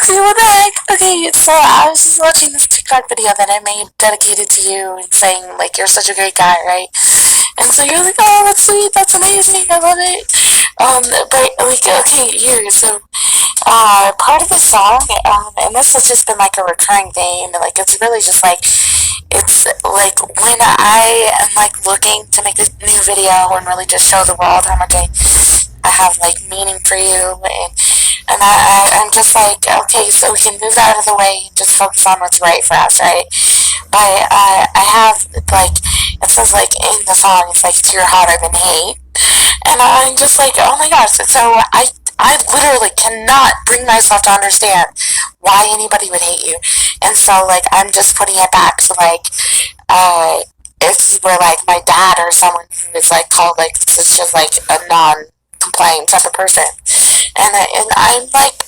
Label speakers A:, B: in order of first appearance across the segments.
A: Okay, what the heck? Okay, so I was just watching this TikTok video that I made dedicated to you and saying, like, you're such a great guy, right? And so you're like, oh, that's sweet, that's amazing, I love it. But, like, okay, here, so, part of the song, and this has just been, like, a recurring theme, like, it's really just, like, it's, like, when I am, like, looking to make a new video and really just show the world how much I have, like, meaning for you, I'm just like, okay, so we can move that out of the way and just focus on what's right for us, right? But I have, like, it says, like, in the song, it's like, you're hotter than hate. And I'm just like, oh my gosh. So I literally cannot bring myself to understand why anybody would hate you. And so, like, I'm just putting it back to, like, if you were, like, my dad or someone who is, like, called, like, such as, like, a non-compliant type of person. And I'm like,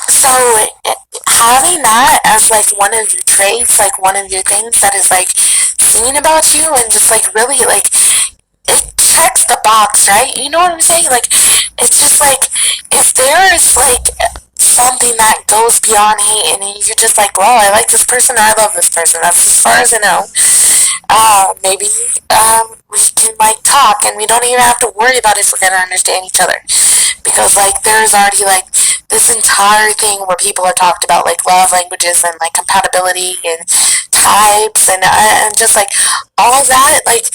A: so having that as like one of your traits, like one of your things that is like seen about you, and just like really like it checks the box, right? You know what I'm saying? Like it's just like if there is like something that goes beyond hate, and you're just like, well, I like this person or I love this person. That's as far as I know. Maybe we can like talk, and we don't even have to worry about if we're gonna understand each other, because like there's already like this entire thing where people are talked about like love languages and like compatibility and types and just like all that, like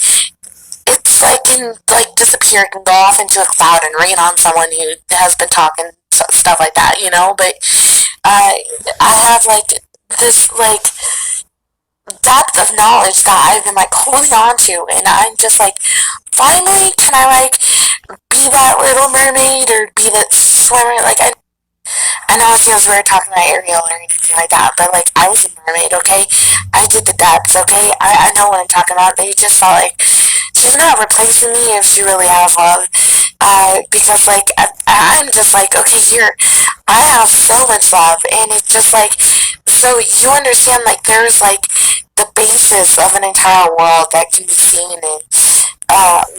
A: it's like can like disappear, it can go off into a cloud and rain on someone who has been talking stuff like that, you know. But I have like this like depth of knowledge that I've been like holding on to, and I'm just like, finally, can I like be that little mermaid or be that swimmer? Like I know it feels weird talking about Ariel or anything like that, but like I was a mermaid, okay? I did the depths, okay? I know what I'm talking about. They just felt like she's not replacing me if she really has love. Because like I'm just like, okay, here I have so much love, and it's just like, so you understand, like there's like the basis of an entire world that can be seen and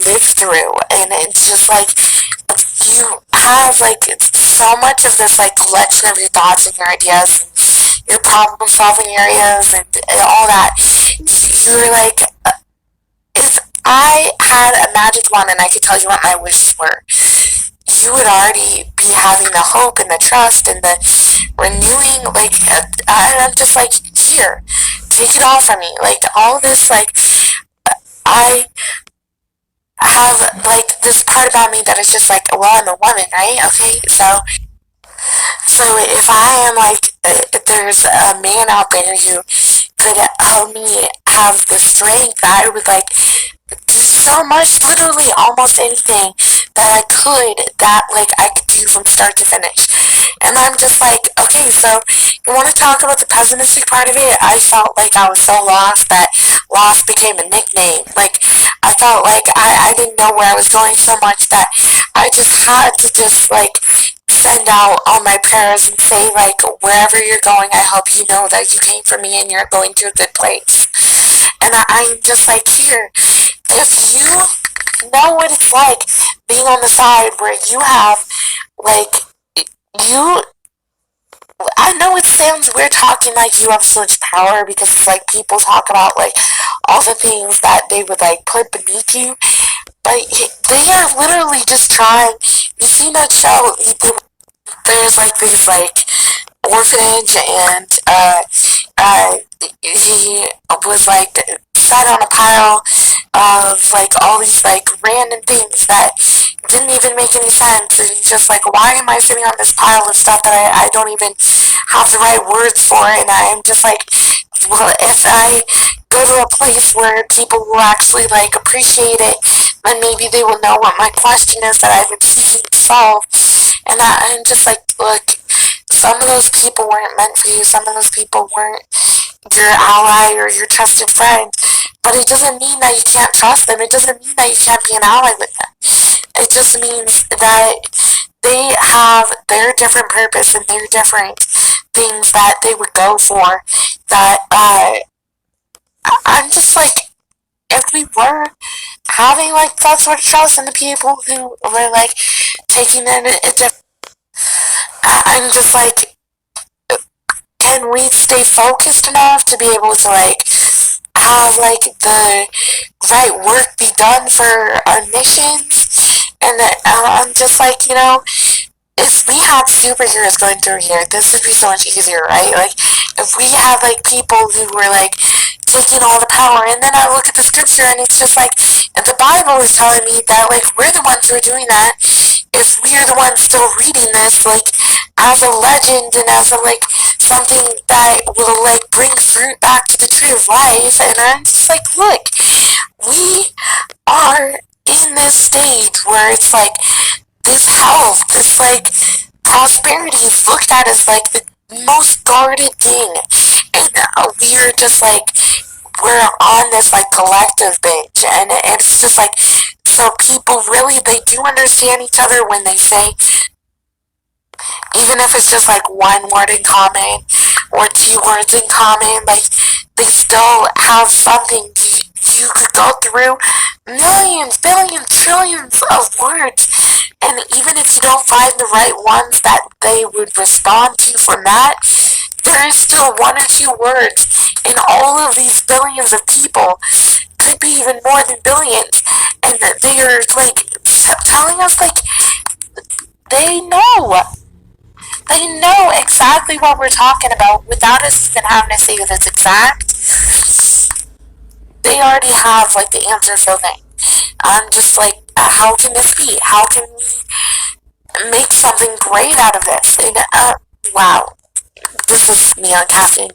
A: lived through, and it's just like you have like so much of this like collection of your thoughts and your ideas and your problem solving areas and all that. You're like, if I had a magic wand and I could tell you what my wishes were, you would already be having the hope and the trust and the renewing, like, I'm just like, here, take it all from me. Like, all this, like, I have, like, this part about me that is just like, well, I'm a woman, right? Okay, so if I am, like, if there's a man out there who could help me have the strength, I would, like, do so much, literally almost anything that like I could do from start to finish. And I'm just like, okay, so you want to talk about the pessimistic part of it? I felt like I was so lost that lost became a nickname. Like I felt like I didn't know where I was going so much that I just had to just like send out all my prayers and say like, wherever you're going, I hope you know that you came for me and you're going to a good place. And I'm just like, here, if you know what it's like being on the side where you have, like, you, I know it sounds weird talking like you have so much power, because it's like people talk about, like, all the things that they would, like, put beneath you, but they are literally just trying. You see that show, there's, like, these, like, orphanage, and, he was, like, sat on a pile of like all these like random things that didn't even make any sense, and he's just like, why am I sitting on this pile of stuff that I don't even have the right words for? And I'm just like, well, if I go to a place where people will actually like appreciate it, then maybe they will know what my question is that I've been seeking to solve. And I'm just like, look, some of those people weren't meant for you, some of those people weren't your ally or your trusted friend, but it doesn't mean that you can't trust them. It doesn't mean that you can't be an ally with them. It just means that they have their different purpose and their different things that they would go for. That I'm just like, if we were having like that sort of trust in the people who were like taking it, I'm just like, can we stay focused enough to be able to like have like the right work be done for our missions? And I'm just like, if we had superheroes going through here, this would be so much easier, right? Like, if we had, like, people who were, like, taking all the power, and then I look at the scripture, and it's just like, and the Bible is telling me that, like, we're the ones who are doing that. If we are the ones still reading this, like, as a legend, and as a, like, something that will, like, bring fruit back to the tree of life, and I'm just like, look, we are in this stage where it's like, this health, this like prosperity is looked at as like the most guarded thing, and we're just like we're on this like collective binge, and it's just like so people really they do understand each other when they say, even if it's just like one word in common or two words in common, like they still have something. You could go through millions, billions, trillions of words, and even if you don't find the right ones that they would respond to from that, there is still one or two words in all of these billions of people, could be even more than billions, and they are like telling us like they know. They know exactly what we're talking about without us even having to say that it's exact. They already have like the answer for that. I'm just like, how can this be? How can we make something great out of this? And wow, this is me on caffeine.